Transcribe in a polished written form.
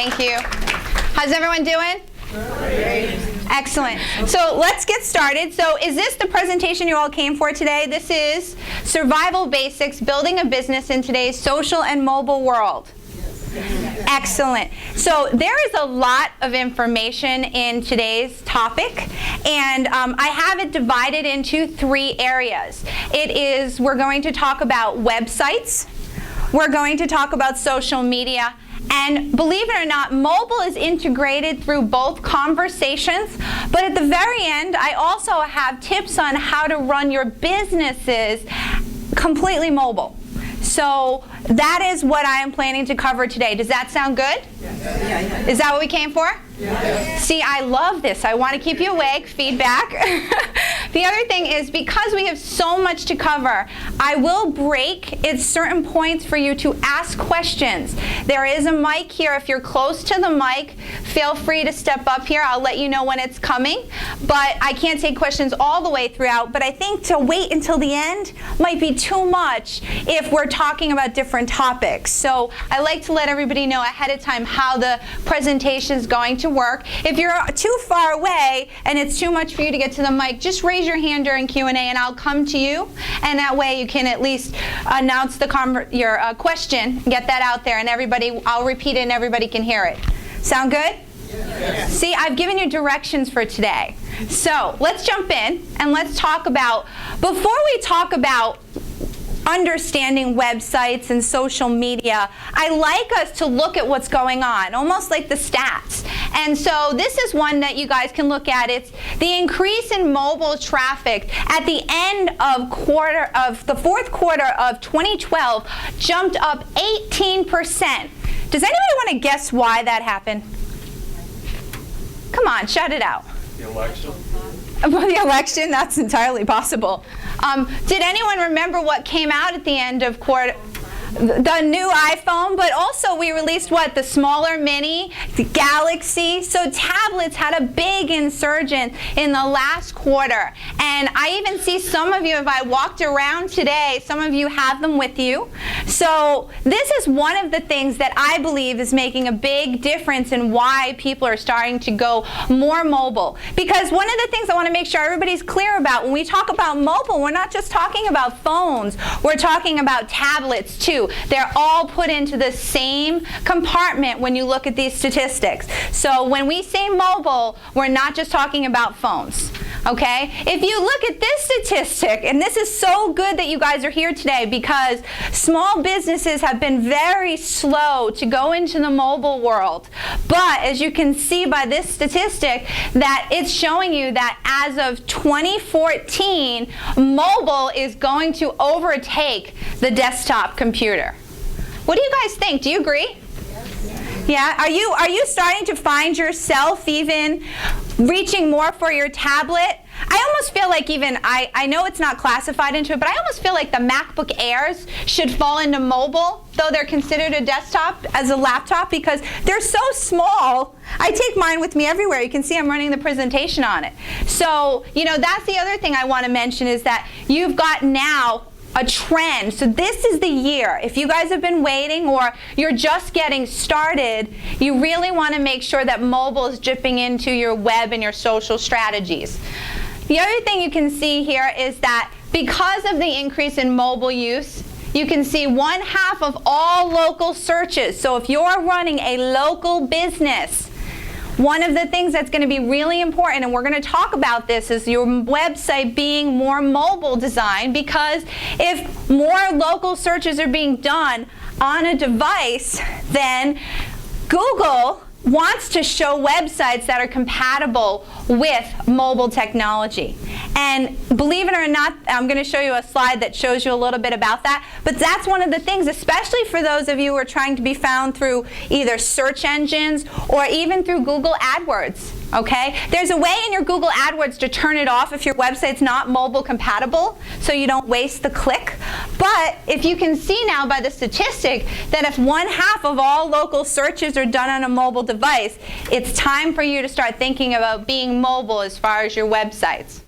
Thank you. How's everyone doing? Great. Excellent. So let's get started. So is this the presentation you all came for today? This is Survival Basics, Building a Business in Today's Social and Mobile World. Excellent. So there is a lot of information in today's topic, and I have it divided into 3 areas. We're going to talk about websites, we're going to talk about social media, and believe it or not, mobile is integrated through both conversations, but at the very end, I also have tips on how to run your businesses completely mobile. So that is what I am planning to cover today. Does that sound good? Yes. Is that what we came for? Yes. See, I love this. I want to keep you awake. Feedback. The other thing is, because we have so much to cover, I will break at certain points for you to ask questions. There is a mic here. If you're close to the mic, feel free to step up here. I'll let you know when it's coming. But I can't take questions all the way throughout. But I think to wait until the end might be too much if we're talking about different topics. So I like to let everybody know ahead of time how the presentation is going to work. If you're too far away and it's too much for you to get to the mic, just raise your hand during Q&A and I'll come to you, and that way you can at least announce your question, get that out there, and I'll repeat it and everybody can hear it. Sound good? Yes. See, I've given you directions for today. So let's jump in and let's talk about, before we talk about understanding websites and social media, I like us to look at what's going on, almost like the stats. And so this is one that you guys can look at. It's the increase in mobile traffic at the end of the fourth quarter of 2012 jumped up 18%. Does anybody want to guess why that happened? Come on, shout it out. The election. Well, the election, that's entirely possible. Did anyone remember what came out at the end of quarter? The new iPhone, but also we released what? The smaller mini, the Galaxy. So tablets had a big insurgence in the last quarter. And I even see some of you, if I walked around today, some of you have them with you. So this is one of the things that I believe is making a big difference in why people are starting to go more mobile. Because one of the things I want to make sure everybody's clear about, when we talk about mobile, we're not just talking about phones, we're talking about tablets too. They're all put into the same compartment when you look at these statistics. So when we say mobile, we're not just talking about phones. Okay? If you look at this statistic, and this is so good that you guys are here today because small businesses have been very slow to go into the mobile world. But as you can see by this statistic, that it's showing you that as of 2014, mobile is going to overtake the desktop computer. What do you guys think? Do you agree? Yeah, are you starting to find yourself even reaching more for your tablet? I almost feel like even, I know it's not classified into it, but I almost feel like the MacBook Airs should fall into mobile, though they're considered a desktop as a laptop because they're so small. I take mine with me everywhere. You can see I'm running the presentation on it. So, that's the other thing I want to mention is that you've got now a trend. So this is the year. If you guys have been waiting or you're just getting started, you really want to make sure that mobile is dripping into your web and your social strategies. The other thing you can see here is that because of the increase in mobile use, you can see 1/2 of all local searches. So if you're running a local business, one of the things that's going to be really important, and we're going to talk about this, is your website being more mobile designed, because if more local searches are being done on a device, then Google wants to show websites that are compatible with mobile technology. And believe it or not, I'm going to show you a slide that shows you a little bit about that. But that's one of the things, especially for those of you who are trying to be found through either search engines or even through Google AdWords. Okay? There's a way in your Google AdWords to turn it off if your website's not mobile compatible, so you don't waste the click. But if you can see now by the statistic that if 1/2 of all local searches are done on a mobile device, it's time for you to start thinking about being mobile as far as your websites.